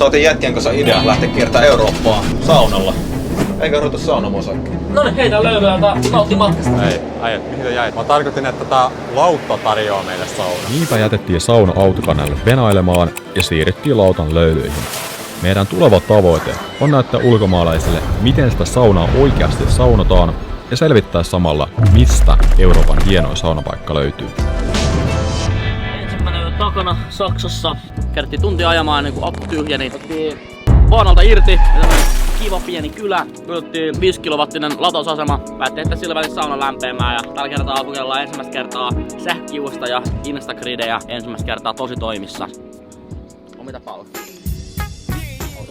Saatiin jätkien kanssa idea lähteä kiertämään Eurooppaa saunalla. Eikä ruveta saunamosaikkiin. Noniin, heitä löylyä ja nauttii matkasta. Ei, äijät, mihin jäit? Mä tarkoitin, että tää lautta tarjoaa meille sauna. Niinpä jätettiin sauna autokannalle venailemaan ja siirryttiin lautan löylyihin. Meidän tuleva tavoite on näyttää ulkomaalaisille, miten sitä saunaa oikeasti saunotaan ja selvittää samalla, mistä Euroopan hienoin saunapaikka löytyy. Ensimmäinen on takana Saksassa. Kerttiin tuntia ajamaan niin kun akku tyhjeni. Otettiin vaanalta irti. Kiva pieni kylä. Otettiin 5 kilowattinen latausasema. Päättiin, että sillä välissä sauna lämpeämään. Ja tällä kertaa kokeillaan ensimmäistä kertaa sähkökiuasta ja Instagridejä. Ensimmäistä kertaa tosi toimissa. On mitä paljon.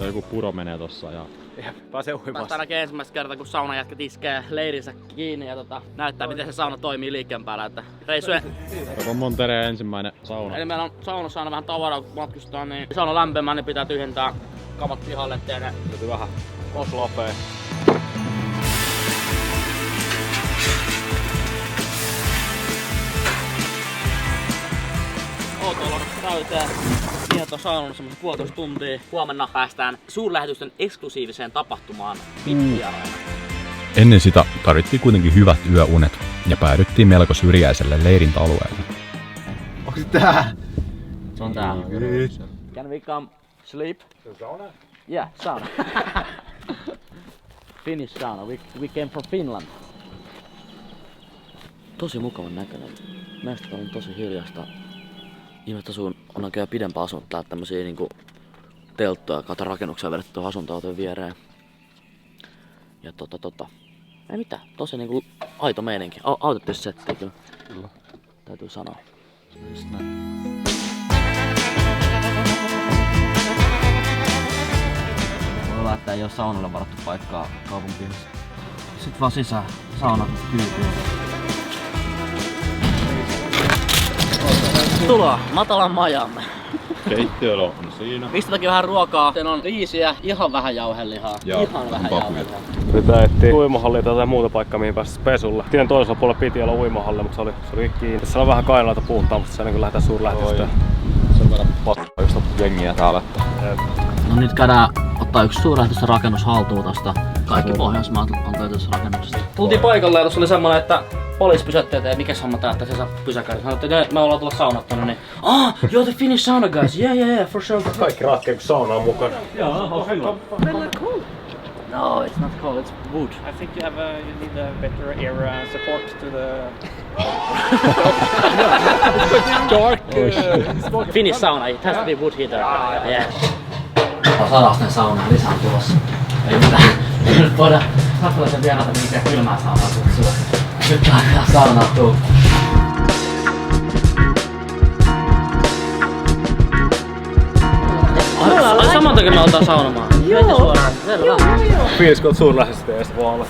Joku puro menee tossa ja pääsee uimaan. Päästään ainakin ensimmäistä kertaa, kun saunajätkät iskee leirinsä kiinni ja näyttää, miten se sauna toimii liikkeen päällä. Että reissujen... Montereen ensimmäinen sauna. Eli meillä on saunassa aina vähän tavaraa, kun matkustaa, niin sauna lämpimään, niin pitää tyhjentää kamat pihalle, ettei ne vähän oslapee. Autoilla täyteen. Kierto saunalla semmoisen 1,5 tuntia. Huomenna päästään suurlähetysten eksklusiiviseen tapahtumaan VIP-vieraina. Ennen sitä tarvittiin kuitenkin hyvät yöunet ja päädyttiin melko syrjäiselle leirintäalueelle. Onks tää? Se on tää. Can we come sleep? Sauna? Yeah, sauna. Finnish sauna. We came from Finland. Tosi mukavan näköinen. Meistä on tosi hiljasta. Ihmettä sun on oikein pidempää asuntoa, täällä tämmösiä niinku telttoja kautta rakennuksia vedetty tuohon asuntoautojen viereen. Ja ei mitään, tosi niinku aito meininki. Autettiin settiä kyllä. Kyllä. Täytyy sanoa. Just näin. Voi olla, että ei oo saunalle varattu paikkaa kaupunkiin. Sit vaan sisään, sauna kyykyy. Tuloa, matalan majamme. Keittiöllä on siinä. Pistetääkin vähän ruokaa. Sen on riisiä, ihan vähän jauhelihaa. Ihan vähän jauhelihaa. Pitää etsiä uimahallia tai muuta paikkaa mihin päästä pesulle. Tien toisella puolella piti olla uimahalli, mutta se oli kiinni. Tässä on vähän kainalaita puhtaa, mutta se kun lähdetään suurlähetystöön. Sen verran pakkaa just jengiä täällä. No nyt käydään ottaa yksi suurlähetystön rakennus haltuun tosta. Kaikki Pohjoismaat on töissä rakennuksesta. Tultiin paikalle ja tossa oli semmonen, että poliisi pysäytti, että mikäs homma tää, että se saa pysäköidä. Sanoi, että me ollaan tulla saunottuna, niin you're the Finnish sauna guys, yeah, for sure. Kaikki ratkee, kun sauna on mukana. Joo, cool. No, it's not cold, it's wood. I think you need a better air support to the... Dark. Finnish sauna, it has to be wood heater. Yeah. Sadasten sauna lisää tulossa. Ei mitään. Ei nyt voida saksalaisen vierata mihinkään kylmää saunaa kutsua. Nyt alkaa saunaa tuu. Ai saman takia me oltaan saunomaan. Joo. Suoraan. Selvä. Finskot suurlähetystöstä voi olla.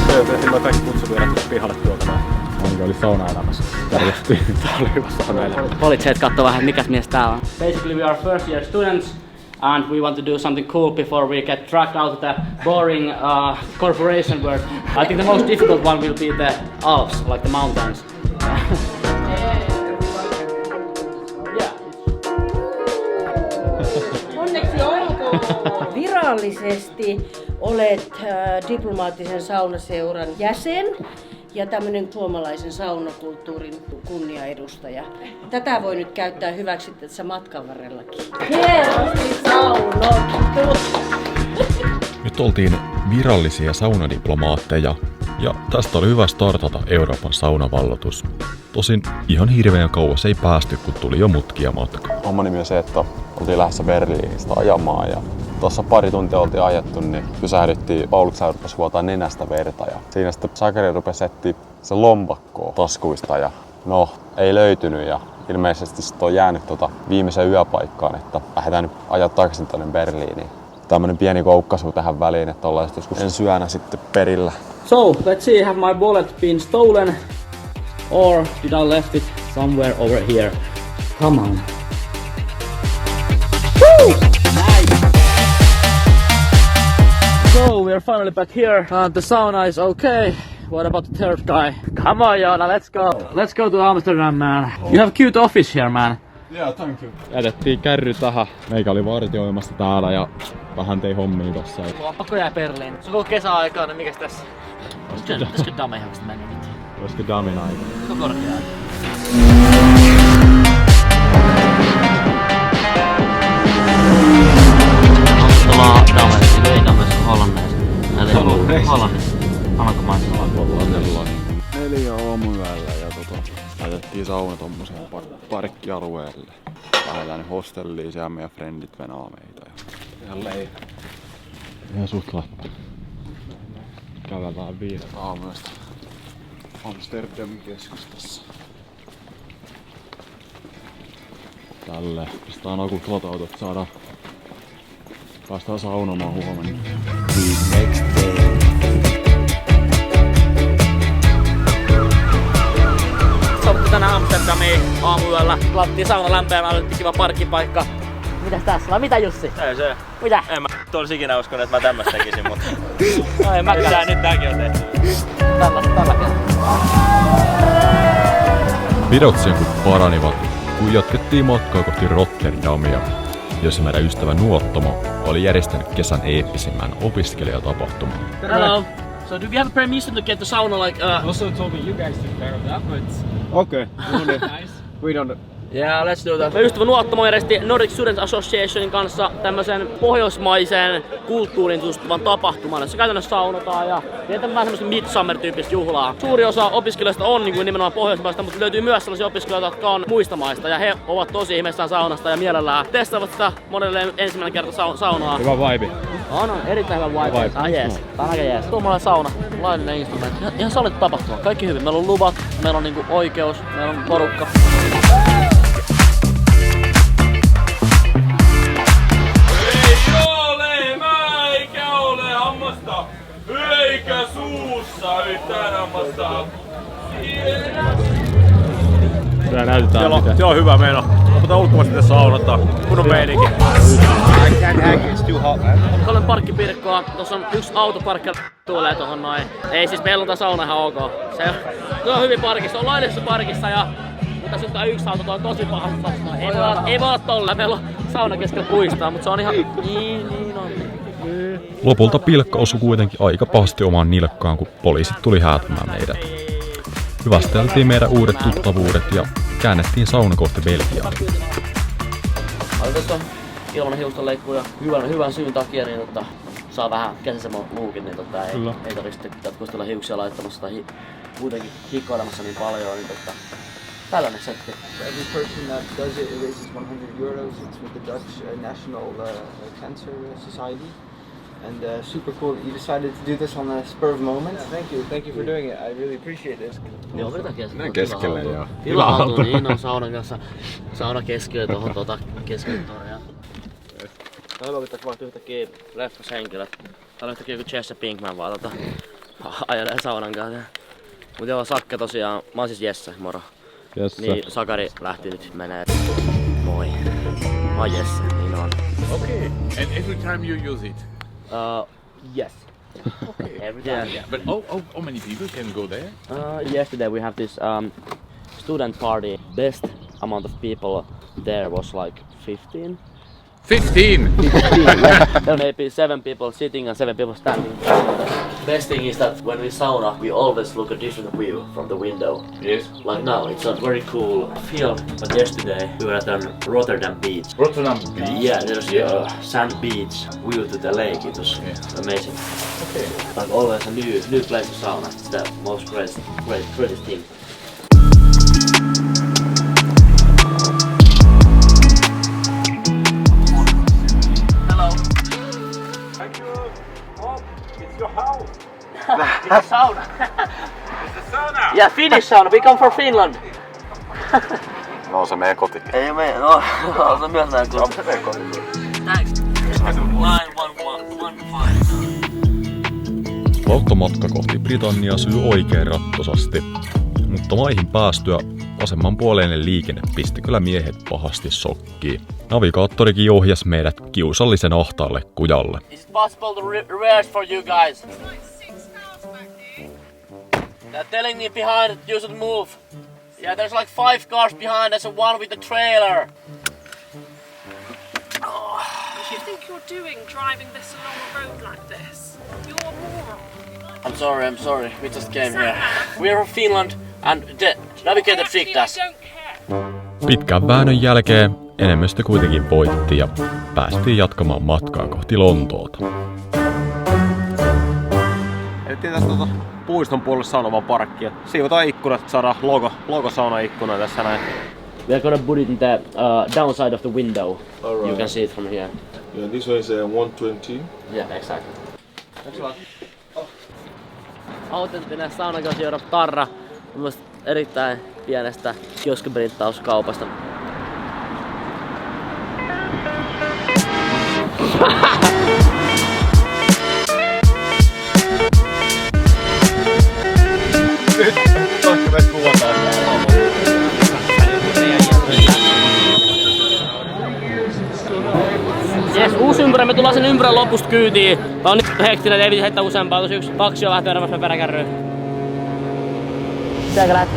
Tehtiin kaikki kutsuvierat pihalle tuolta näin. Ainakin oli saunaelämässä. Järjestiin. Tää oli hyvä saunaelämä. Poliitseet kattoo vähän mikäs mies tää on. Basically we are first year students and we want to do something cool before we get dragged out of the boring corporation work. I think the most difficult one will be the Alps, like the mountains. Onneksi olkoon! Virallisesti olet diplomaattisen saunaseuran jäsen ja tämmönen suomalaisen saunakulttuurin kunniaedustaja. Tätä voi nyt käyttää hyväksi tässä matkan varrellakin. Hienosti saunottu! Nyt oltiin virallisia saunadiplomaatteja ja tästä oli hyvä startata Euroopan saunavalloitus. Tosin ihan hirveän kauas ei päästy, kun tuli jo mutkia matkaa. Homman nimi on se, että oltiin lähdössä Berliinistä ajamaan ja tuossa pari tuntia oltiin ajettu, niin pysähdyttiin. Pauluksen rupesi vuotaa nenästä verta ja siinä sitten Sakari rupesi etsiä se lompakkoa taskuista ja no, ei löytynyt ja ilmeisesti sitten on jäänyt viimeiseen yöpaikkaan, että lähdetään nyt ajaa takaisin tonne Berliiniin. Tämmönen pieni koukkaisu tähän väliin, että ollaan joskus ensi yönä sitten perillä. So, let's see, have my wallet been stolen or did I left it somewhere over here? Come on. Woo! Nice! So, we are finally back here. The sauna is okay. What about the third guy? Come on, Joona, let's go. Let's go to Amsterdam, man. You have a cute office here, man. Yeah, thank you. Jätettiin kärry tähän. Meikä oli vartioimassa täällä ja vähän tei hommia tossa. Mulla on pakko jää Berliin. Se on koko kesäaikaa, niin mikäs tässä? Pitäisikö Damehausta mennä nyt? Olisiko Damin aika? Se on korkeaa. Ollaan Damehausta, ei Damehausta Hollanneista. Hollannissa. Alankomaissa. Ollaan 4 aamuyöllä ja laitettiin sauna tommoseen parkkialueelle. Lähdetään nyt hostelliin, siellä meidän frendit venaa meitä. Ihan suht läppä. Käydään 5 aamuyöstä Amsterdamin keskustassa. Tälle pistetään akut latautua, että saadaan päästään saunomaan huomenna. Next day. Soppi tänään Amsterdamiin aamuyöllä. Lattiin sauna lämpeämään, oli kiva parkkipaikka. Mitäs tässä vai mitä Jussi? Ei se. Mitä? En mä olisi ikinä uskonut, että mä tämmöstä tekisin, mutta No ei mäkään. nyt tääkin on tehty. Tällä kertaa. Pidot sen kun paranivat, kun jatkettiin matkaa kohti Rotterdamia, jossa meidän ystävä Nuottomo oli järjestänyt kesän eeppisimmän opiskelijatapahtuman. Hello. So do we have permission to get the sauna like Also told me you guys took care of that, but Okei. nice. We don't... yeah, let's do that. Me ystävä Nuottomo järjesti Nordic Students Associationin kanssa tämmösen pohjoismaiseen kulttuuriin tutustuvan tapahtuman, jossa käytännössä saunotaan ja vietetään vähän semmoista midsummer-tyyppistä juhlaa. Suuri osa opiskelijoista on niin kuin nimenomaan pohjoismaista, mutta löytyy myös sellaisia opiskelijoita, jotka on muista maista ja he ovat tosi ihmeissään saunasta ja mielellään testaavat sitä monelle ensimmäinen kerta saunaa. Hyvä vibe. On erittäin hyvä vibe. Ah jees, tää on aika jees. Tuommoinen sauna, laillinen instrumentti. Ihan sallittu tapahtuma, kaikki hyvin. Meillä on luvat, meillä on niinku oikeus, meillä on porukka. Eikä suussa yhtään hammasta. Tää näytetään mitä. Se on hyvä meno. Mutta ulkomaista sitten saunottaa. Kunnon meininki. Kolmen parkkipirkkoa. Tuossa on yksi autoparkki tulee tohon noin. Ei siis meillä on tää sauna ihan ok. Se on hyvin parkissa. On laillisessa parkissa ja mutta sitten tää yksi auto on tosi pahasti tossa. Ei voi olla tolla. Meillä on sauna keskellä puistaa, mutta se on ihan niin on. Lopulta pilkka osui kuitenkin aika pahasti omaan nilkkaan, kun poliisit tuli häätämään meidät. Hyvästeltiin meidän uudet tuttavuudet ja käännettiin sauna kohti Belgiaa. Tässä on ilman hiustenleikkuu ja hyvän syyn takia niin saa vähän käsisemman luukin, niin ei tarvitse jatkuvasti hiuksia laittamassa tai kuitenkin hikkoilemassa niin paljon. Niin tällainen setti. Every person that does it raises €100. It's with the Dutch National Cancer Society. And super cool. You decided to do this on a spur of the moment. Thank you for doing it. I really appreciate this. Joo, mitä Keskellä joo. Tila-auto, niin on saunan kanssa. Sauna keskellä tohon keskellä toria. Tää on hyvä, kun vaikka yhtäkkiä leffas henkilöt. Tää on yhtäkkiä joku Jesse Pinkman vaan ajelee saunan kanssa. Mut joo, Sakke tosiaan. Mä oon siis Jesse, moro. Jesse. Niin Sakari lähti nyt menee. Moi. Mä oon Jesse, niin on. Okay. And every time you use it? Yes. Okay. Every time. Yeah. But how many people can go there? Yesterday we have this student party. Best amount of people there was like 15. 15! There may be 7 people sitting and 7 people standing. Best thing is that when we sauna, we always look a different view from the window. Yes. Like now, it's a very cool field. But yesterday we were at Rotterdam beach. Rotterdam Beach? Yeah, there's a sand beach view to the lake. It was amazing. Okay. Like always a new place to sauna. It's the most greatest thing. It's a sauna. It's a sauna! Yeah, Finnish sauna. We come from Finland. No se meidän koti. Ei me, no se myös meidän koti. Se meidän koti. Thanks. Line 115. Lauttamatka kohti Britanniaa syy oikein rattosasti, mutta maihin päästyä vasemmanpuoleinen liikenne pisti kyllä miehet pahasti sokkiin. Navigaattorikin ohjasi meidät kiusallisen ahtaalle kujalle. Is it possible to reverse for you guys? They're telling me behind that you should move. Yeah, there's like 5 cars behind us and one with the trailer. What do you think you're doing driving this along a road like this? You're a moron. I'm sorry. We just came here. We are from Finland and the navigator picked us. Pitkän väännön jälkeen enemmistö kuitenkin voitti ja päästiin jatkamaan matkaa kohti Lontoota. Edettiin tästä puiston puolelle saunovan parkkia. Siivotaan ikkunat, että saadaan logo saunaikkuna tässä näin. We are gonna put it in the downside of the window. Right. You can see it from here. Yeah, this one is 120. Yeah, exactly. Autenttinen Saunakiosk tarra. Mielestäni erittäin pienestä kioskiprinttauskaupasta. Jes, uusi ympyrä, me tullaan sen ympyrän lopusta kyytiin. Tää on nyt hektinen, ei piti heittää useampaa, tosi yksi taksi on vähän törmässä peräkärryyn. Sieltä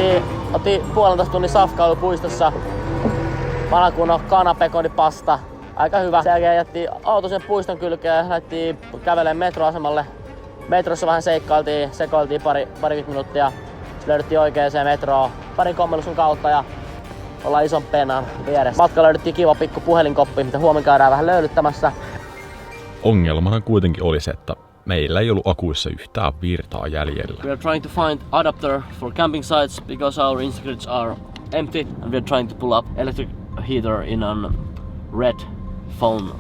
otti 1,5 tunnin safkailu puistossa. Vanha kunnon kanapekondipasta. Aika hyvä. Sen jälkeen jättiin auto sen puiston kylkeen ja lähdettiin kävelemään metroasemalle. Metrossa vähän sekoiltiin parikymmentä minuuttia. Sitten löydettiin oikeaan metroon parin kommelusun kautta ja ollaan ison pennan vieressä. Matkalla löydettiin kiva pikku puhelinkoppi, mitä huomenna käydään vähän löylyttämässä. Ongelmana kuitenkin oli se, että meillä ei ollut akuissa yhtään virtaa jäljellä. We are trying to find adapter for camping sites because our inserts are empty and we are trying to pull up electric heater in a red phone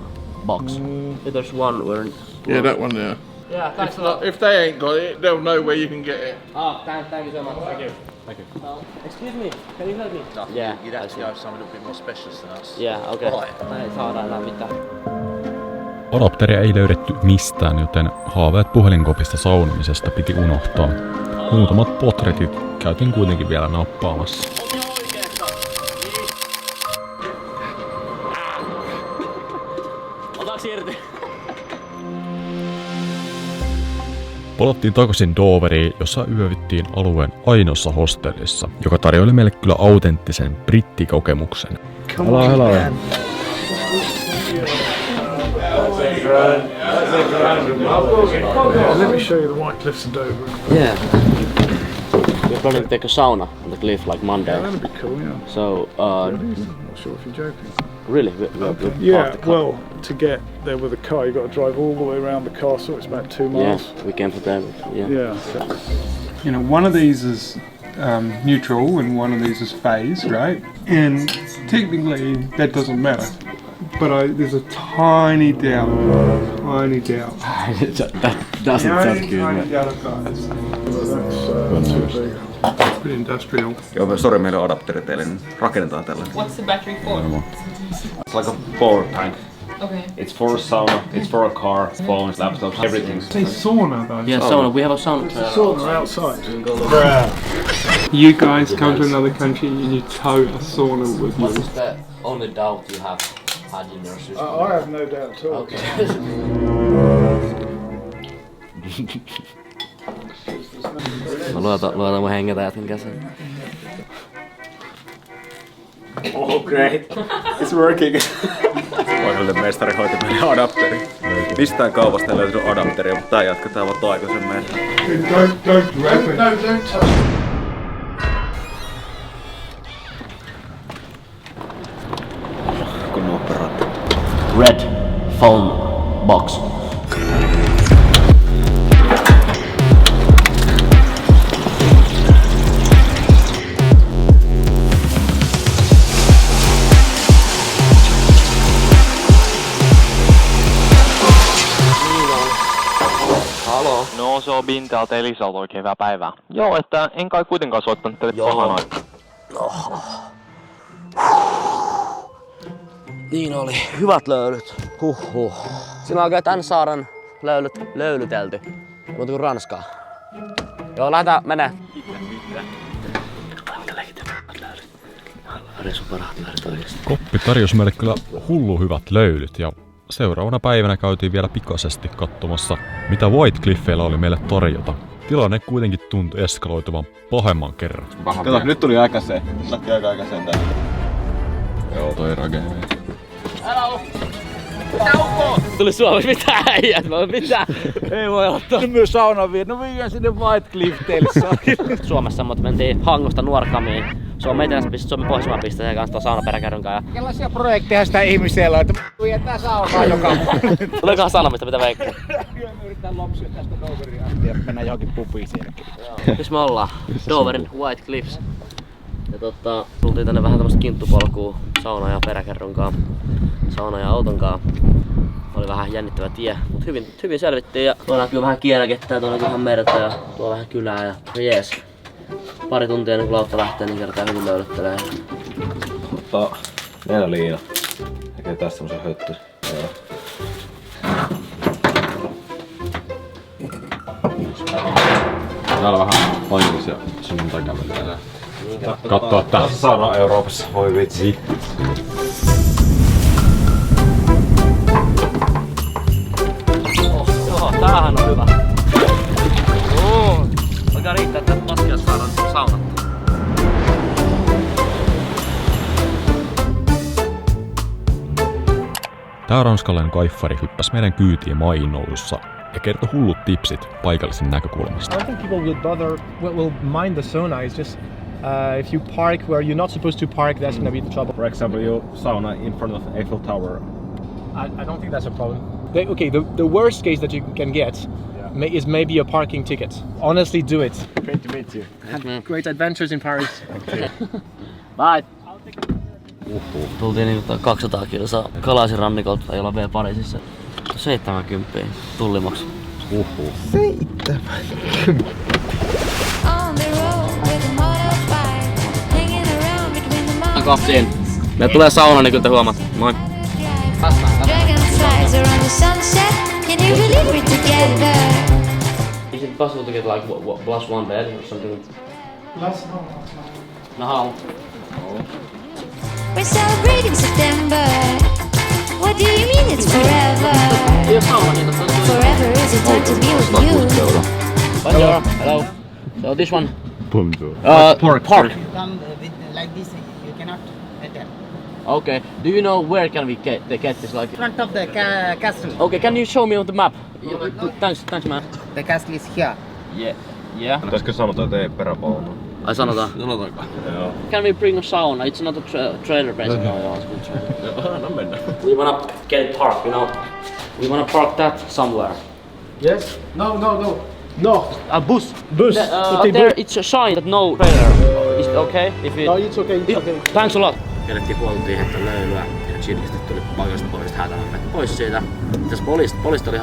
box. There's one where... Yeah, that one there. Yeah, thanks a lot. If they ain't got it, they'll know where you can get it. Thank you so much. Thank you. Thank you. Excuse me, can you help me? No, Yeah. you'd actually have someone a little bit more specialist than us. Yeah, okay. Right. Ei saada enää mitään. Adapteria ei löydetty mistään, joten haaveet puhelinkopista saunomisesta piti unohtaa. Muutamat potretit käytiin kuitenkin vielä nappaamassa. Otaks irti? Palattiin takaisin Doveriin, jossa yövyttiin alueen ainoassa hostellissa, joka tarjoili meille kyllä autenttisen brittikokemuksen. Hello. Let me show you the White Cliffs in Dover. Yeah. We're planning to take a sauna on the cliff like Monday. Yeah, that'd be cool, yeah. So, I'm not sure if you're joking. really? Yeah, well, to get there with a car, you've got to drive all the way around the castle. It's about 2 miles. Yeah, we came for that. Yeah. You know, one of these is neutral and one of these is phase, right? And technically that doesn't matter. But there's a tiny doubt. That doesn't sound good. Tiny doubt of guys. It's pretty industrial. Joo, sori, meillä on adapteri teille, niin rakennetaan tällainen. What's the battery for? It's like a power tank. Okay. It's for a sauna, it's for a car, phones, laptops, everything. Say sauna though. Yeah, sauna. We have a sauna. Sauna outside. You guys come to another country and you tow a sauna with you. What is the only doubt you have had in your system? I have no doubt at all. Okay. Mä luotan mun hengetäjätkin käsin. Oh great, it's working. Paikallinen mestari hoiti meidän adapteri. Mistään kaupasta ei löytynyt adapteria, mutta tää jatketaan vaan taikaisen meidän. Don't grab it. No, don't touch. Kun operaattori. Red phone box. No se on Bin täältä Elisalta, oikein hyvää päivää. Joo, että en kai kuitenkaan soittanut teille pahan aikaa. Niin oli. Hyvät löylyt. Huhhuh. Siinä on oikein tän saaren löylyt löylytelty. Muuta kuin Ranskaa. Joo, lähdetään menee. Koppi tarjosi meille kyllä hullu hyvät löylyt ja seuraavana päivänä käytiin vielä pikaisesti katsomassa, mitä White Cliffeillä oli meille tarjota. Tilanne kuitenkin tuntui eskaloituvan pahemman kerran. Kato, nyt tuli aikaiseen. Lähti aika aikaiseen tää. Joo, toi rake. Älä mitä ukko? Tuli Suomessa mitään äijät, mitään. Ei voi ottaa. Myös saunan viedä. No viedään sinne White Cliff Tale. Suomessa mutta mentiin Hangosta Nuorgamiin. Suomen etelässä pistetään, Suomen pohjoisimman pistetään kanssa tuon saunaperäkärryn kanssa. Millaisia projekteja sitä ihmisellä on, että vietää saunaa joka vuonna? Tuleekohan sanomista, mitä veikkaa? Me yritetään lopsia tästä Doverin asti ja mennään johonkin pubiin siinäkin. Missä me ollaan? Doverin White Cliffs. Ja tultiin tänne vähän tämmöstä kinttupolkua saunan ja peräkärryn kanssa. Saunan ja auton kanssa. Oli vähän jännittävä tie, mutta hyvin selvittiin. Ja tuolla näkyy vähän kielekettää, tuolla näkyy ihan merta ja tuolla vähän kylää ja jees. Pari tuntia ennen kuin lautta lähtee, niin kertaa hyvin löydöttelee. Ottaa 4 liina. Tekee tästä semmosen höttön. Joo. Täällä vähän paikallisia sunnuntaikävelyjä. Katsoa tässä sauna Euroopassa. Voi vitsi. Joo, tämähän on hyvä. Alkaa riittää, että paskia saadaan saunattua. Tää ranskalainen kaiffari hyppäsi meidän kyytiin mainoudussa ja kertoi hullut tipsit paikallisen näkökulmasta. I think people will mind the sauna. It's just if you park where you're not supposed to park, that's gonna be the trouble. For example, you sauna in front of Eiffel Tower. I don't think that's a problem. The worst case that you can get is maybe a parking ticket. Honestly, do it. Great to meet you. Great adventures in Paris. Bye. Tultiin niinku 200 kilsaa Kalaisin rannikolta, jolla V Pariisissa. 70 tullimaksu. 70. Kahtiin. Meillä tulee sauna, niin kyllä te huomaat. Moi. Is it possible to get like plus one bed or something? No. We're celebrating September. What do you mean it's forever? Forever is a time to be with you. Bonjour. Hello. So this one. Bonjour. Park. Come with like this, you cannot enter. Okay. Do you know where can we get this? Like In front of the castle. Okay. Can you show me on the map? Thanks, man. The castle is here. Yeah. Pitäisikö sanotaan, että ei peräpalloa? Ai sanotaan. Sanotaanko? Joo. Can we bring a sauna? It's not a trailer basically. No, it's good trailer. Joo, no mennään. We wanna get it parked, you know. We wanna park that somewhere. Yes? No. A bus. Okay, there it's a sign that no trailer. Is it okay? If it... No, it's okay. It's okay. Thanks a lot. Kerettiin puoleltiin heittää löylyä ja chillistä tuli paikalliset poliisit häätämään pois siitä. Tässä poliisit oli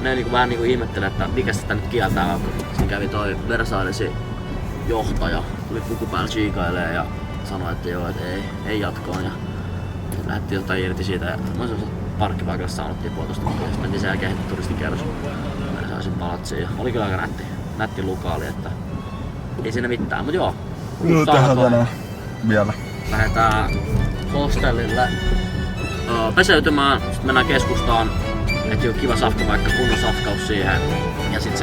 ne niinku vähän niinku ihmettelee, että mikä sitä nyt kieltää. Siinä kävi toi Versaillesin johtaja, tuli puku päällä chiikailee ja sanoi, että joo, että ei jatkoon. Ja lähdettiin jotain irti siitä ja mä parkkipaikalla saunottiin 1,5 tuntia. Sitten mentiin sen jälkeen turistikierros. Mä saisin palatsiin ja oli kyllä aika nätti lukaali, että ei siinä mitään, mut joo. Tähän tänään vielä. Lähdetään hostellille peseytymään, sitten mennään keskustaan, että on kiva safkapaikka, kunnon safkaus siihen. Ja sitten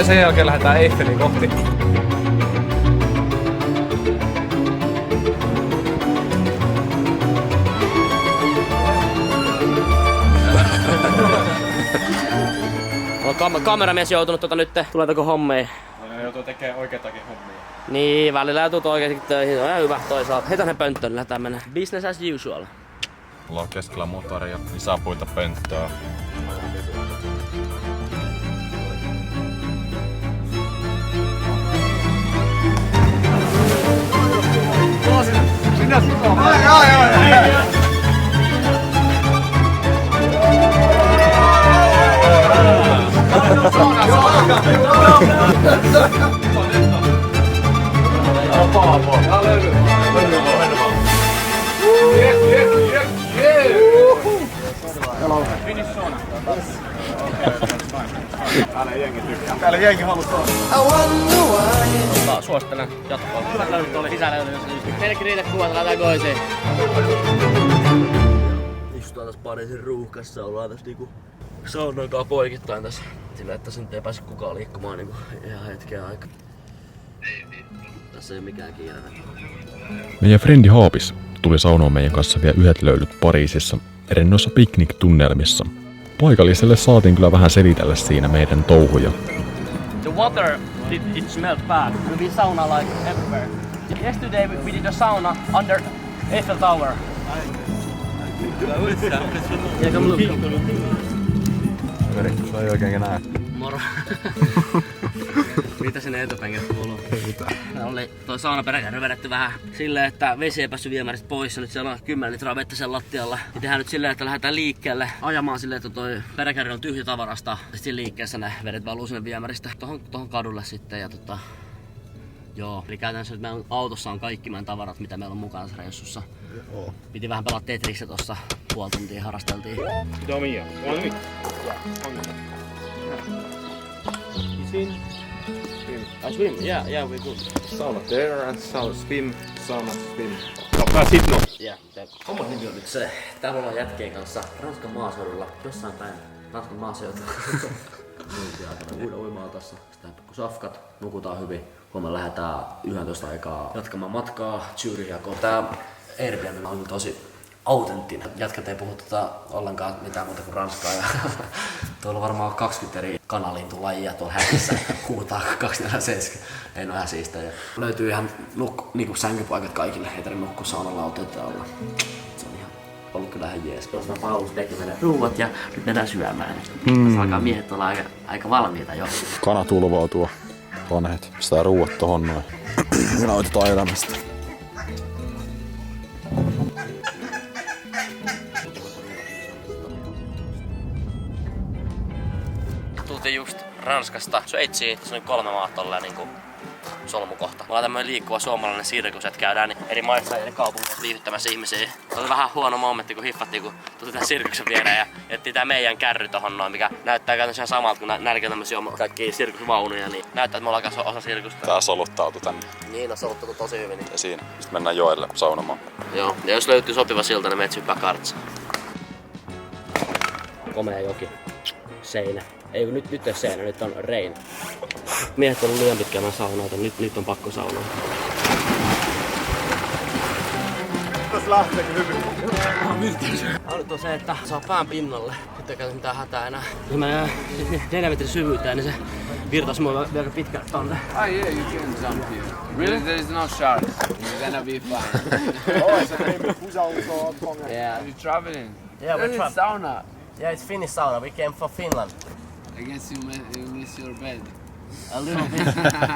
sen jälkeen lähdetään Eiffelin kohti. on kameramies joutunut nyt, tuleeko hommia? Joutuu tekemään oikeatakin hommia. Niin, välillä joutuu oikeasti töihin, se on ihan hyvä toisaalta. Heitä ne pönttöön, niin lähdetään mennä. Business as usual. Ollaan keskellä motoria, lisää puita pönttöä. Sinä sitoo! Joo! Täällä jengi haluaa. Suosittelen jatkoa. Lisälöydy, jos löytyy. Meillekin riitä kuvat, laitetaan koiseen. Istutaan tässä Pariisin ruuhkassa, ollaan tässä niinku saunoikaa poikittain tässä. Sillä että tässä nyt ei pääse kukaan liikkumaan niinku ihan hetken aikaa. Tässä ei ole mikään kiire. Meidän frendi Haapis tuli saunoon meidän kanssa vielä yhdet löylyt Pariisissa rennoissa piknik-tunnelmissa. Paikalliselle saatiin kyllä vähän selitellä siinä meidän touhuja. The water, it smelled bad. We sauna like everywhere. Yesterday we did a sauna under Eiffel Tower. Yeah, come look. Se ei oikein näe. Moro. Mitä sinne etupenkille kuuluu? Oli toi sauna peräkärry vedetty vähän silleen, että vesi ei päässyt viemäristä pois. Nyt siellä on 10 litraa vettä sen lattialla. Ja tehdään nyt silleen, että lähdetään liikkeelle ajamaan silleen, että toi peräkärry on tyhjä tavarasta. Sitten liikkeessä ne vedet valuu sinne viemäristä tohon kadulle sitten. Ja joo, eli käytännössä että meidän autossa on kaikki meidän tavarat, mitä meillä on mukana tässä reissussa. Joo. Piti vähän pelata Tetrissä tossa puoli tuntia, harrasteltiin. Domia, one Swim? I swim, yeah, we good. Sauna there and swim, sauna swim. Yeah, homman nimi on nyt se. Täällä ollaan jätkien kanssa Ranskan maaseudulla, jossain päin Ranskan maaseudulla. Uimaa tässä, sitten pikku safkat, nukutaan hyvin. Huomenna lähdetään 11 aikaa jatkamaan matkaa Zürichiä kohti. Tää Airbnb on tosi autenttinen. Jätkät ei puhu ollenkaan mitään muuta kuin ranskaa. Ja tuolla on varmaan 20 eri kanalintulajia tuolla häkissä. Huutaa 24/7. Ei no ihan siistä. Ja löytyy ihan niinku sänkypaikat kaikille. Ei tarvitse nukkua saunalla autoita olla. Se on ihan ollut kyllä ihan jees. Tuossa Paulus teki meille ruuat ja nyt mennään syömään. Tässä alkaa miehet olla aika valmiita jo. Kana tulvautuu. Vanhet. Pistää ruuat tohon noin. Me nautitaan elämästä. Tultiin just Ranskasta Sveitsiin. Tässä on 3 maata tolleen niinku solmukohta. Me ollaan tämmönen liikkuva suomalainen sirkus, että käydään niin eri maissa ja eri kaupungissa viihdyttämässä ihmisiä. Se oli vähän huono momentti, kun hiffattiin, kun tuli tän sirkuksen viereen ja jättiin tää meidän kärry tohon noin, mikä näyttää käytännössä samalta, kun nälkää tämmösiä kaikkia sirkusvaunuja, niin näyttää, että me ollaan kanssa osa sirkusta. Tää soluttautui tänne. Niin, on soluttautu tosi hyvin. Niin. Ja siinä. Sitten mennään joelle saunomaan. Joo, ja jos löytyy sopiva silta, niin menet syppää kartsa. Komea joki. Seinä. Ei kun nyt ei seinä, nyt on Rein. Miehet on ollut liian pitkään saunauta, nyt on pakko saunaa. Tässä lähteekö hyvin? Ainut on se, että saa pään pinnalle. Nyt ei käytä mitään hätää enää. Jos mä jää 4 metrin syvyyteen, niin se virtaisi mua vielä pitkään tonne. Oh yeah, you can jump here. Really? There is no sharks. You're gonna be fine. Yeah. Are you traveling? Yeah, we're traveling. sauna. Yeah, it's Finnish sauna. We came from Finland. I guess you miss your bed. A little bit.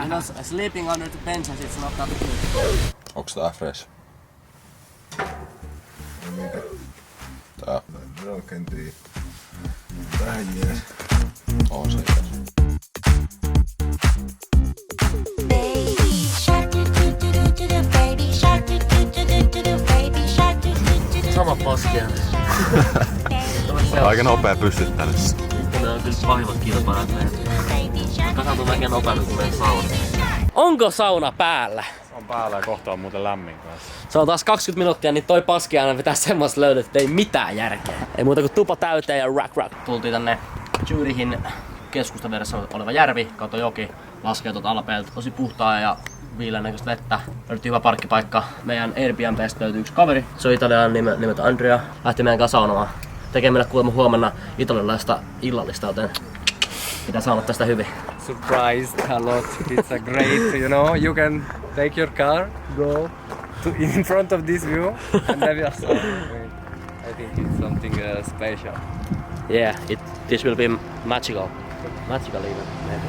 You know, sleeping under the benches, it's not that good. Onks tää fresh? Tää. Mä oikein tiedä. Vähän jees. On se jees. Sama paskia. Aika nopea pystyttänyt. Ne on kyllä pahimmat kilpailijat meidän. Kasantuu melkein nopeammin kuin meidän sauna. Onko sauna päällä? On päällä ja kohta on muuten lämmin kanssa. Se on taas 20 minuuttia, niin toi paski aina pitää semmoista löydöt, että ei mitään järkeä. Ei muuta kuin tupa täyteen ja rack. Tultiin tänne Zürichin keskustan vieressä oleva järvi, kautta joki. Laskee tuolta alapeiltä. Tosi puhtaa ja viileänäköistä vettä. Löytyy hyvä parkkipaikka. Meidän Airbnb:stä löytyy yksi kaveri. Se on italialainen nimeltä Andrea. Lähti meidän kanssa saunomaan. Tekee meille kuulemma huomenna italialaista illallista, joten pitää saada tästä hyvin. Surprised a lot. It's a great, you know, you can take your car, go in front of this view and have your sauna. I think it's something special. Yeah, this will be magical. Magical even, maybe.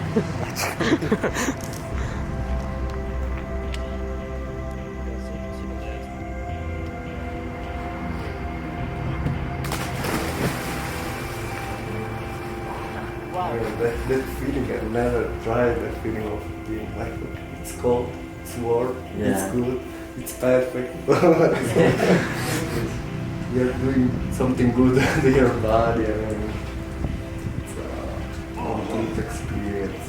That feeling, I've never tried that feeling of being like, it's cold, it's warm, it's good, it's perfect. You're doing something good to your body. I mean, it's a complete experience.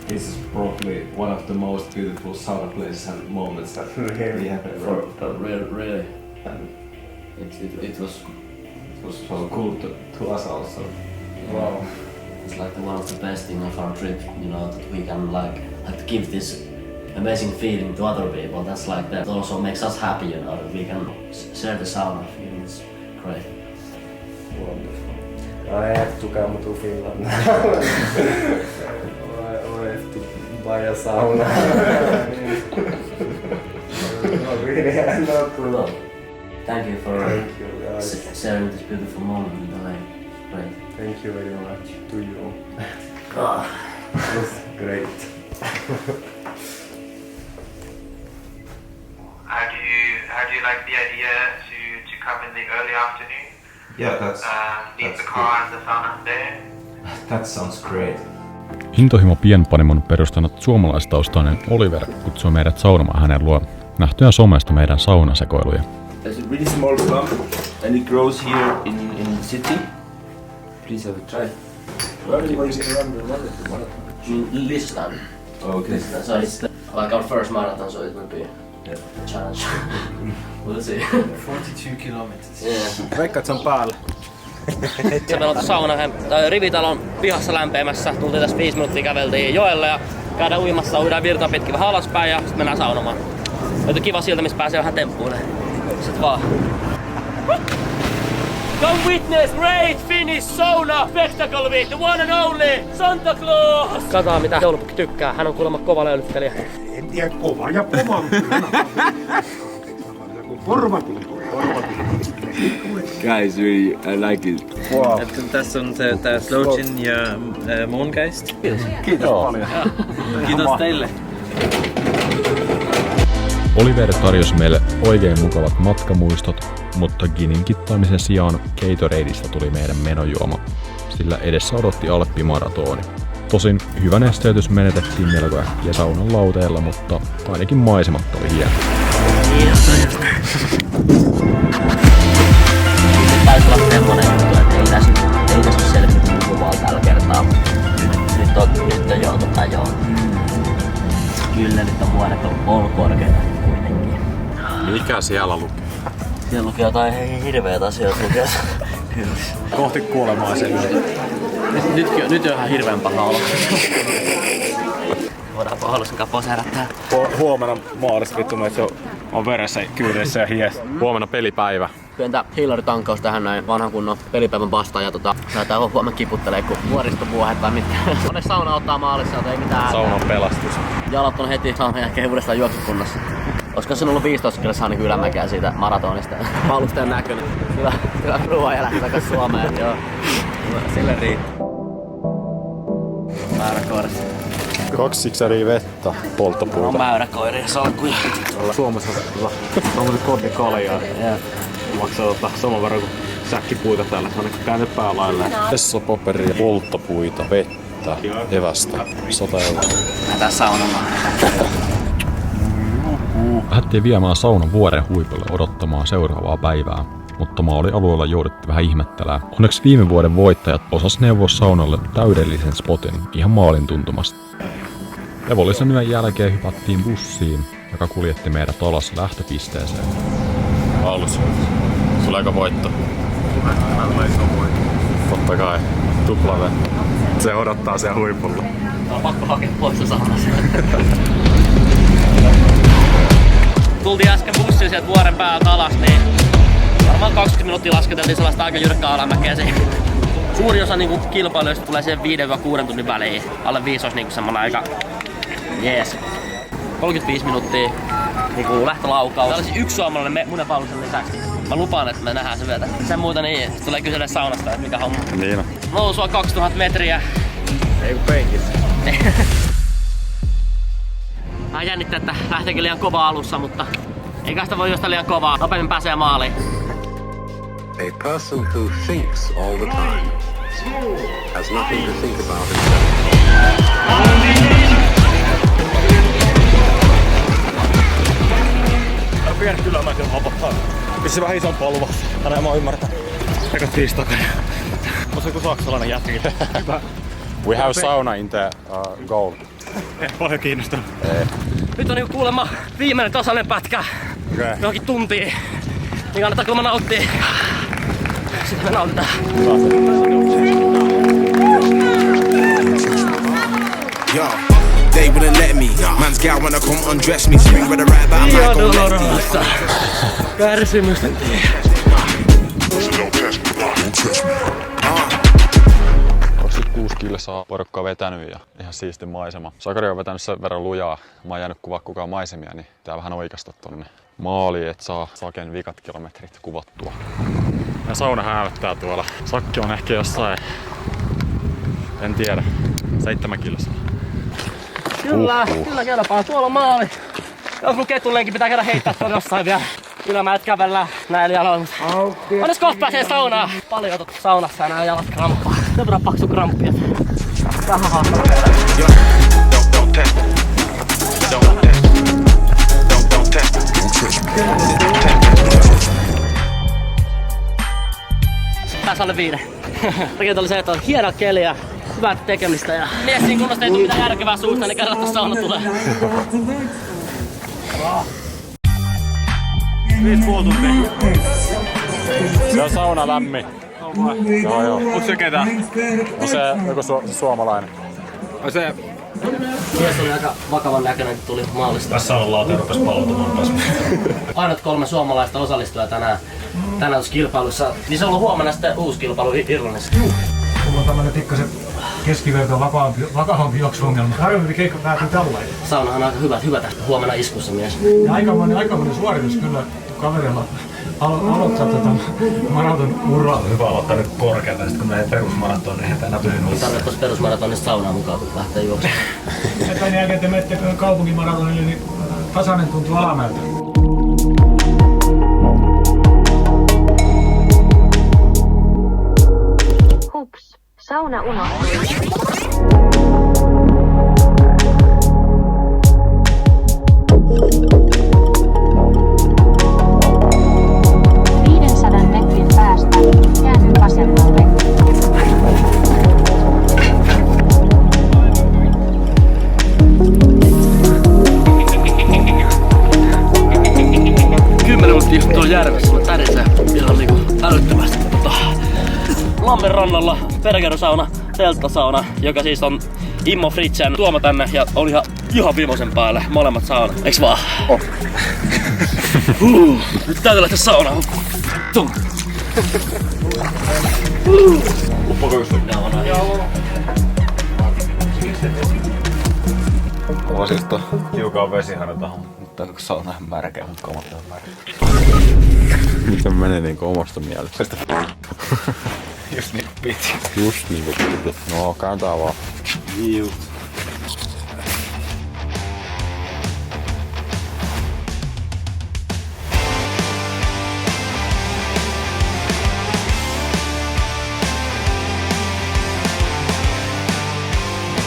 This is probably one of the most beautiful sauna places and moments that we have ever. Really, and it was was so cool to us also. Wow. It's like one of the best thing of our trip, you know, that we can like give this amazing feeling to other people. That's like that also makes us happy, you know, that we can share the sauna feeling. It's great. Wonderful. I have to come to Finland now. I have to buy a sauna. No, really, I'm not cool. Thank you for sharing this beautiful moment in the lake. Great. Thank you very much to you. It was great. How do you like the idea to come in the early afternoon? Yeah, that's leave the car and the sauna there. That sounds great. Intohimo pienpanimon perustanut suomalaistaustainen Oliver kutsui meidät saunomaan hänen luo nähtyään somesta meidän saunasekoiluja. There's a really small plum and it grows here in the city. Please have a try. Where is it run the marathon? Listan. Okay. Listan. So it's like our first marathon, so it will be a challenge. We'll see. 42 kilometers. Yeah. Veikkaat se on päällä. Se meillä on sauna rivitalon pihassa lämpeämässä. Tultiin tässä 5 minuuttia, käveltiin joelle ja käydään uimassa, uidaan virtaa pitkin vähän alaspäin ja sitten mennään saunomaan. Löytyi kiva siltä, missä pääsee vähän temppuille. Sit vaan. Come witness great Finnish sauna spectacle with the one and only Santa Claus! Katsotaan mitä joulupukki tykkää. Hän on kuulemma kova löylyttelijä. En tiedä, kova ja kova. Korva tuli. Guys, really, I like it. Wow. Tässä on tää Slocin ja Moongeist. Kiitos paljon. Kiitos teille. Oliver tarjosi meille oikein mukavat matkamuistot, mutta ginin kittaamisen sijaan Gatoradeista tuli meidän menojuoma, sillä edessä odotti Alppimaratoni. Tosin hyvä nesteytys menetettiin melko äkkiä saunan lauteella, mutta ainakin maisemat oli hieno. Taisi olla semmonen juttu, että ei tässä ole selvitty kuvaa tällä kertaa. Nyt on jo Kyllä nyt on vuodet ollut korkeita kuitenkin. Mikä siellä lukee? Siellä lukee jotain hirveät asioita. Kyllä. Kohti kuolemaa se Nyt on ihan hirveän paha olo. Voidaan haluaisinkaan poseerättää. Huomenna maalis vittu meitä on veressä, kyydessä ja hies. Huomenna pelipäivä. Pientä hiilaritankaus tähän näin vanhan kunnon pelipäivän vastaan ja lähdetään huomenna kiputtelee kun vuoristovuohet tai mitkä. Onneksi sauna ottaa maalissa, ei mitään. Saunan pelastus. Jalat on heti saunan jälkeen uudestaan juoksukunnassa. Olisiko sinulla ollut 15 kilsaa niin ylämäkeä siitä maratonista? Alustajan näköinen. Hyvä ruoan ja lähti takas Suomeen. Joo. Sille riittää. Määräkoirissa. 2 siksäriä vettä, polttopuuta. On mäyräkoiria, salkkuja. Suomessa tommoset kodikaljaa. Maksaa saman verran kuin säkkipuita täällä. Se on käynyt päälailla. Vessapaperia, polttopuita, vettä, evästä. 100 €. Lähdetään saunomaan. Lähdettiin viemään saunan vuoren huipulle odottamaan seuraavaa päivää, mutta maalialueella jouduttiin vähän ihmettelemään. Onneksi viime vuoden voittajat osas neuvoa saunalle täydellisen spotin ihan maalin tuntumasta. Levollisen yön jälkeen hypättiin bussiin, joka kuljetti meidät alas lähtöpisteeseen. Alus. Tuleeko voitto? Totta kai. Tuplave. Se odottaa siellä huipulla. On pakko hakea pois saunasta. Tultiin äsken bussiin sieltä vuoren päältä alas, niin varmaan 20 minuuttia lasketeltiin sellaista aika jyrkkää alamäkeä. Suuri osa niinku kilpailijoista tulee siihen 5-6 tunnin väliin. Alle 5 olisi niinku semmonen aika jees. 35 minuuttia niinku lähtölaukaus. Täällä olisi yksi suomalainen mun ja Paulusen lisäksi. Mä lupaan, että me nähdään se vielä. Sen muuta niin, tulee kysellä saunasta, että mikä homma. Niin on. Nousua 2000 metriä. Ei kun penkissä. Vähän jännittää, että lähteekin liian kovaa alussa, mutta eikä sitä voi juosta liian kovaa. Nopeammin pääsee maaliin. A person who thinks all the time has nothing to think about himself. Pienet ylämäki on hopottaa. Missä vähän isompaa luvassa. Tänään en mä ymmärtänyt. Eikä tiistakainen. On se kuin saksalainen jätkikin. We have sauna in the goal. Paljon kiinnostunut. Nyt on niinku kuulemma viimeinen tasainen pätkä. Johonkin tuntiin. Niin kannattaa kuulemma nauttia. sitä me nautitaan. Yo, they wouldn't let me. Man's gal wanna come undress me. Spring with a right, but I might go lefty. Kärsimysten tie. Onko sit 6 kilsaa porukkaa vetänyt ja ihan siisti maisema. Sakari on vetänyt sen verran lujaa. Mä oon jäänyt kuvaa kukaan maisemia, niin pitää vähän oikasta tonne maaliin, et saa Saken vikat kilometrit kuvattua. Ja sauna häämöttää tuolla. Sakki on ehkä jossain, en tiedä, 7 kilsaa. Kyllä kelpaa. Tuolla on maali. Jos mun ketullenkin pitää käydä heittää tuolla jossain vielä. Kyllä mä et kävellä näillä jaloilla. Onnes kohta pääsee saunaan? Paljon otettu saunassa ja nää jalat kramppaa. Sen verran paksu kramppi, et vähän haastava käydä. Tässä alle 5. Rakenta oli se, että on hienoa keliä, hyvää tekemistä ja mies siinä kunnosta ei tuu mitään järkevää suusta, niin kerran tuossa sauna tulee. 5,5 tuntia. Se on sauna lämmin. Joo. Onko se ketä? On se joku suomalainen. On se... Mies oli aika vakavan näköinen, kun tuli maalista. Tässä on laute ja rupes palautumaan taas. Ainut 3 suomalaista osallistujaa tänään tuossa kilpailussa. Niin se on ollut huomenna sitten uusi kilpailu Irlannissa. Mulla on tämmönen pikkasen keskivertoa vakavampi juoksuongelma. Harvempi keikka päätyy tällainen. Saunahan on aika hyvä tästä huomenna iskussa mies. Ja aikamoinen suoritus kyllä kaverilla aloittaa tätä maraton uraa. Hyvä aloittaa nyt korkealta, sit kun menee perusmaratoniin, eihän tää näpyy nousi. Tarvittais perusmaratonista saunaa mukaan, kun lähtee juoksemaan. Tämän jälkeen te menette kaupunkimaratonille, niin tasainen tuntuu alamäeltä. Hups, sauna unohtuu. Järvessä mä tärisee ihan niinku älyttömästi. Lammen rannalla perkerosauna, telttasauna, joka siis on Immo Fritsen tuoma tänne ja on ihan viimeisen päälle molemmat saunat. Eiks vaan? Oh. Nyt täytyy lähteä saunaan. Tum. Uppoako just? Joo. Voisin ottaa hiukan vesihana tohon, mutta kun sauna on märkä, mutta kamat on märkä. Miten menee niinku omasta mielestä? Just niinku piti. Just niinku piti. No, kääntää vaan. Juu.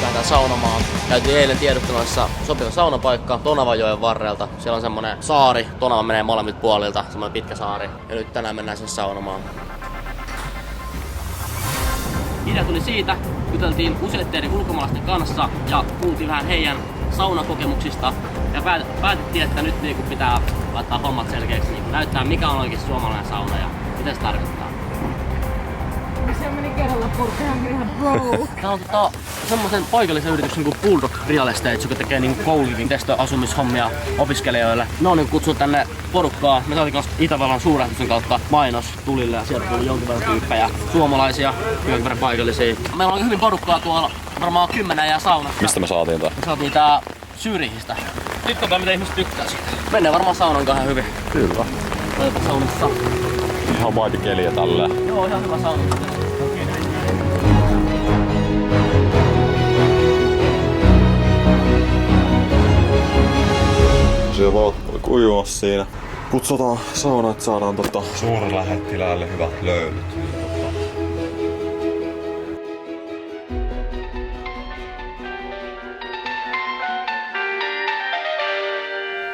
Lähdetään saunomaan. Käytiin eilen tiedustelassa sopiva saunapaikka Tonavajoen varrelta. Siellä on semmonen saari. Tonava menee molemmilta puolilta. Semmonen pitkä saari. Ja nyt tänään mennään sen saunomaan. Idea tuli siitä, juteltiin useiden ulkomaalaisten kanssa ja kuultiin vähän heidän saunakokemuksista. Ja päätettiin, että nyt niinku pitää laittaa hommat selkeäksi. Niinku näyttää mikä on oikeesti suomalainen sauna ja mitä se tarkoittaa. Se meni kerralla porkkaan ihan bro. Tää on semmoisen paikallisen yrityksen kuin Bulldog Real Estate, joka tekee niinku co-living asumishommia opiskelijoille. Ne on niinku kutsunut tänne porukkaa. Me saatiin kanssa Itävallan suurlähetystön kautta mainos tulille ja sieltä tuli jonkin verran tyyppejä. Suomalaisia, jonkin verran paikallisia. Meillä on hyvin porukkaa tuolla, varmaan 10 ja saunassa. Mistä me saatiin tää? Me saatiin tää Zyrihistä. Sitten mitä ihmiset tykkää siitä. Menee varmaan saunan kahden hyvin. Kyllä. Laitetaan saunassa. Ihan vaatikeliä tälleen. Joo, ihan hyvä sauna. Siellä voi kuivua siinä. Kutsutaan sauna, että saadaan suurlähettiläälle hyvät löylyt.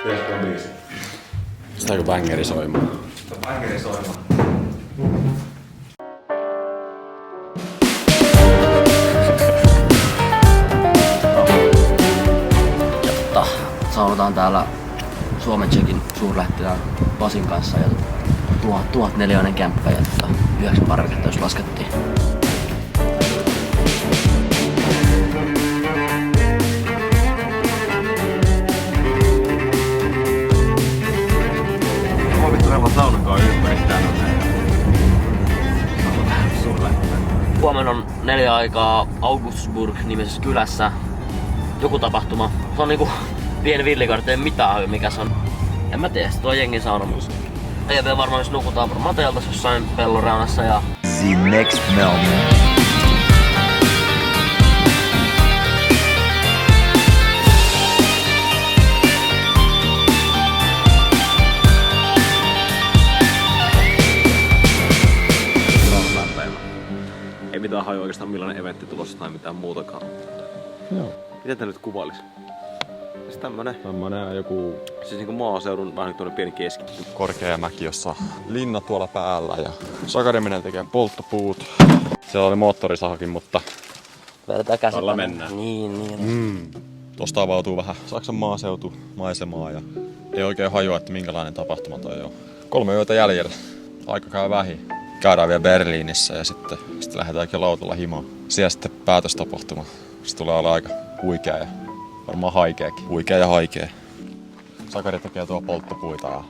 Tiedätkö on biisi? Pitääkö bängeri soimaan? Sitä bängeri soimaan. Saunotaan täällä Suomen Tsekin suurlähettilään Pasin kanssa ja 1004 kämppä ja 9 parveketta jos laskettiin. Mä vittu meillä on saunakaan ympäri tänään. Huomenna on 4 aikaa Augustusburg-nimisessä kylässä joku tapahtuma. Se on niinku pieni villikartti, ei mitään hajua mikä se on. En mä tiedä, se tuo jengin saunamus. Ja vielä varmaan jos nukutaan varmaan teltas jossain pellon reunassa ja... The next Melman. Ei mitään hajua oikeastaan millainen eventti tulossa tai mitään muutakaan. Joo. Miten tää nyt kuvailisi? Siis tämmönen joku... Siis niinku maaseudun vähän tuonne pieni keskitty. Korkea mäki, jossa linna tuolla päällä ja Sakariminen tekee polttopuut. Siellä oli moottorisahakin, mutta... Vedetään käsipä. Tällä mennään. Niin. Tosta avautuu vähän Saksan maaseutumaisemaa ja ei oikein hajua, että minkälainen tapahtuma toi on. 3 yötä jäljellä. Aika käy vähin. Käydään vielä Berliinissä ja sitten lähdetäänkin lautalla himaan. Siellä sitten päätöstapahtuma. Se tulee olla aika huikea ja varmaan haikeakin. Huikea ja haikea. Sakari tekee tuo polttopuita ja...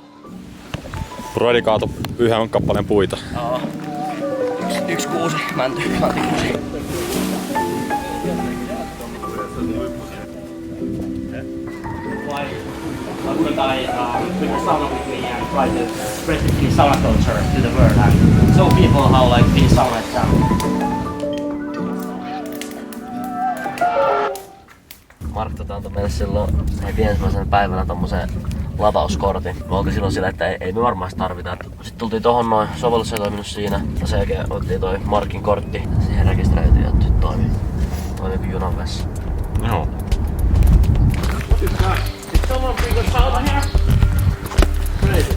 Broidi kaatui yhden kappaleen puita. Joo. 1 mäntykuusi. With the sauna with me and try to spread the sauna culture to the world and show people how like Finnish sauna is done. Mark antoi meille silloin heti ensimmäisenä päivänä tommosen latauskortin. Me oltiin silloin sillä, että ei me varmaan tarvita. Sitten tultiin tohon noin, sovellus ei toiminut siinä. Ja sen jälkeen otettiin toi Markin kortti. Siihen rekisteröitiin ja nyt toimii. Toimii kuin junan vessa. Joo. Someone bring a sauna here? Crazy.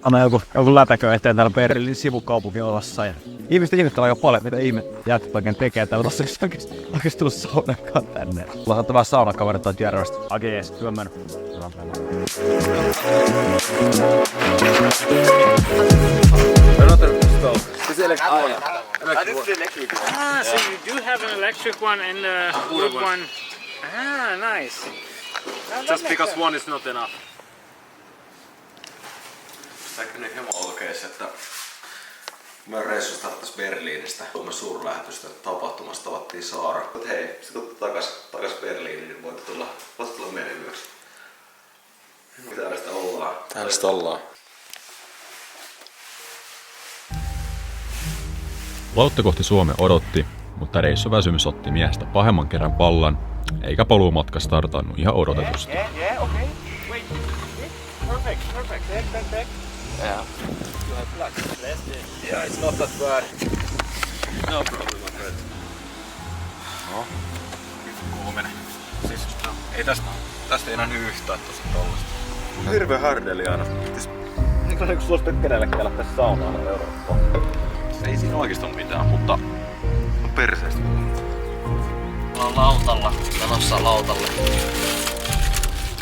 Anna joku lätäkö eteen täällä Berliinin sivukaupunkin osassa. Ja ihmiset ihmettelee aika paljon, mitä jätkät oikein tekee täällä. Tossa oikeesti tullut saunakaan tänne. Mulla on vähän saunakaverit tuolta järvestä. Okei, jees, hyvä mennä. Hyvä mennä. So you do have an electric one and a wood one. Ah, nice. Just because one is not enough. Säkkönen hemo oikees, että mä reissussa tarttais Berliinistä. Suomen suurlähetystä tapahtumasta tavattiin Saara. Mut hei, sit tulet takas Berliiniin, niin voitte tulla meidän yöksi. Täällä sitä ollaan. Täällä sitä ollaan. Lautta kohti Suomea odotti, mutta reissuväsymys otti miehestä pahemman kerran pallan, eikä paluumatka startannut ihan odotetusti. Yeah, okay. Wait. Perfect. Back. Yeah. You have plugs. Yeah, it's not that bad. No problem, my friend. No. Kuumene. Siis ei tästä ei enää yhtään tosi tollasta. Hirveä härdeli aina. Mikä kun suosittelet kenellekään lähteä saunaan Eurooppaan? Ei siinä oikeesti oo mitään, mutta on perseestä. Ollaan lautalla, menossa lautalle.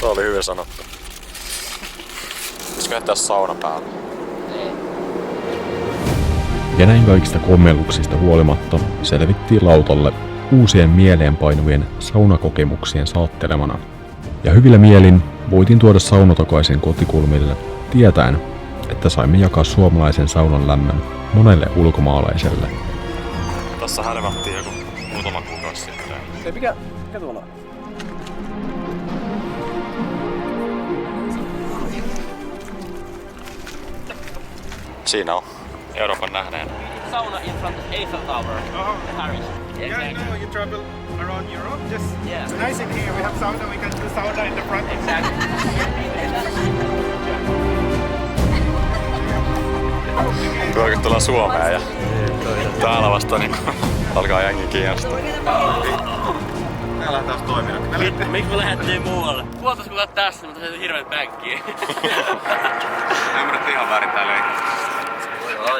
Tuo oli hyvin sanottu. Pitäisikö jättää sauna päällä? Ei. Ja näin kaikista kommelluksista huolimatta selvittiin lautalle uusien mieleenpainuvien saunakokemuksien saattelemana. Ja hyvillä mielin voitiin tuoda sauna takaisin kotikulmille, tietäen, että saimme jakaa suomalaisen saunan lämmön monelle ulkomaalaiselle. Tässä härvättiin joku muutama kuukausi sitten. Hei, mikä tuolla on? Siinä on Euroopan nähneen. Sauna in front of Eiffel Tower. Paris. Yeah, I know you travel around Europe. Just Yeah. it's nice in here. We have sauna. We can do sauna in the front. Exactly. Kun tullaan Suomeen ja täällä vasta niin alkaa jengi kiinnostaa. Nää lähdetään toiminnan. Miksi me lähdettiin muualle? Puoltais kun tässä, mutta se on hirveet bänkkiä. Ymmärrätte ihan väärin tää leikki.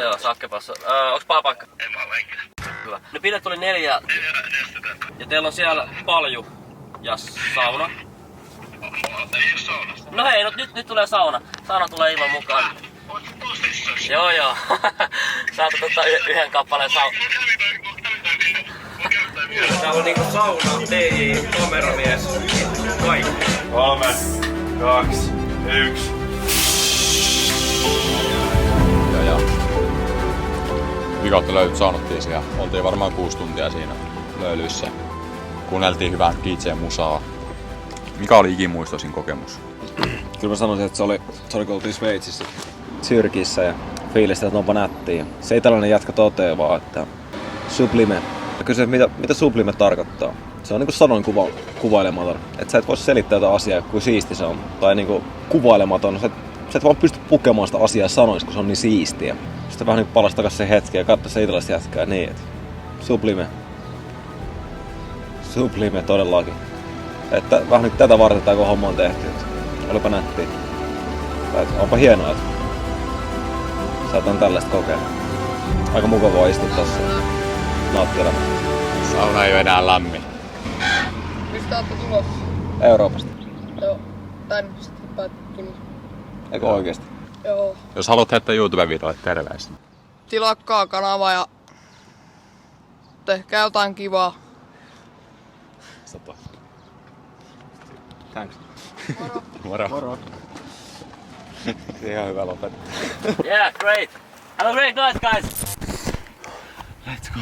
Joo, sakkepassa. Onks paapakka? Ei, mä oon lenkillä. Hyvä. Ne bilet tuli 4. Ja teillä on siellä paljon. ja sauna. No hei, nyt tulee sauna. Sauna tulee ilman mukaan. Joo. Saat yhden kappaleen sauna. Täällä on niinku sauna, DJ, kameramies, kaikki. 3, 2, 1. Ja viikautta löytyt saunottiin siellä. Oltiin varmaan 6 tuntia siinä löylyissä. Kuunneltiin hyvää DJ-musaa. Mikä oli ikimuistoisin kokemus? Kyllä mä sanoisin, että se oli kun oltiin Sveitsissä, Zyrkissä ja fiilistä, että onpa nättiä. Se ei tällainen jätkä totea vaan, että sublime. Ja kysyä, mitä sublime tarkoittaa. Se on niinku sanoin kuvailematon. Että sä et voi selittää jotain asiaa, kuin siisti se on. Tai niinku kuvailematon. Sä et vaan pysty pukemaan sitä asiaa sanoiksi, kun se on niin siistiä. Sitten vähän niinku palasi takas se hetki ja katsoi se italaista jätkää niin, että sublime. Sublime todellakin. Että vähän nyt tätä varten tää homma on tehty. Olipa nättiä. Onpa hienoa, että saatan tällaista kokea. Aika mukavaa istua tossa. Nauttia elämästä. Sauna ei oo enää lämmin. Mistä ootte tulossa? Euroopasta. Joo, tän sitten päättynyt. Eikö oikeesti? Joo. Jos haluat heittää YouTube-videolle terveistä. Tilakkaa kanava ja tehkää jotain kivaa. 100. Thanks. Moro. Ihan hyvä lopettaa. Yeah, great. Have a great night, guys. Let's go.